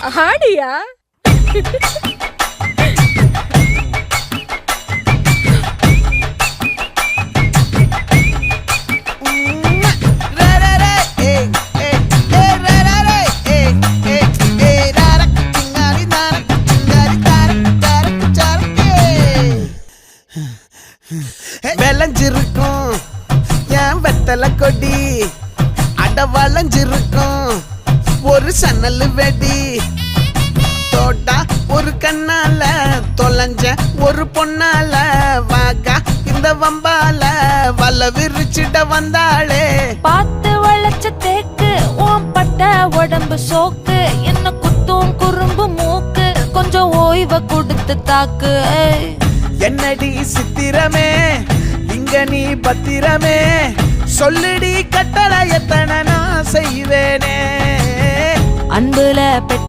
ஆடியா? விளைஞ்சிருக்கும் என் வெத்தலை கொடி, அட வளைஞ்சிருக்கும் ஒரு சன்னல் வெடி. தோட்டா ஒரு கண்ணால தொலைஞ்ச ஒரு பொண்ணால வாகா இந்த வம்பால வல விரிச்சிட வந்தாளே. பார்த்து வளைச்ச தேக்கு ஓம் பட்ட உடம்பு சோக்கு, என்ன குத்தும் குறும்பு மூக்கு, கொஞ்சம் ஓய்வ கொடுத்து தாக்கு. என்னடி சித்திரமே இங்க நீ பத்திரமே, சொல்லுடி கட்டளை எத்தனை நான் செய்வேனே. அன்புல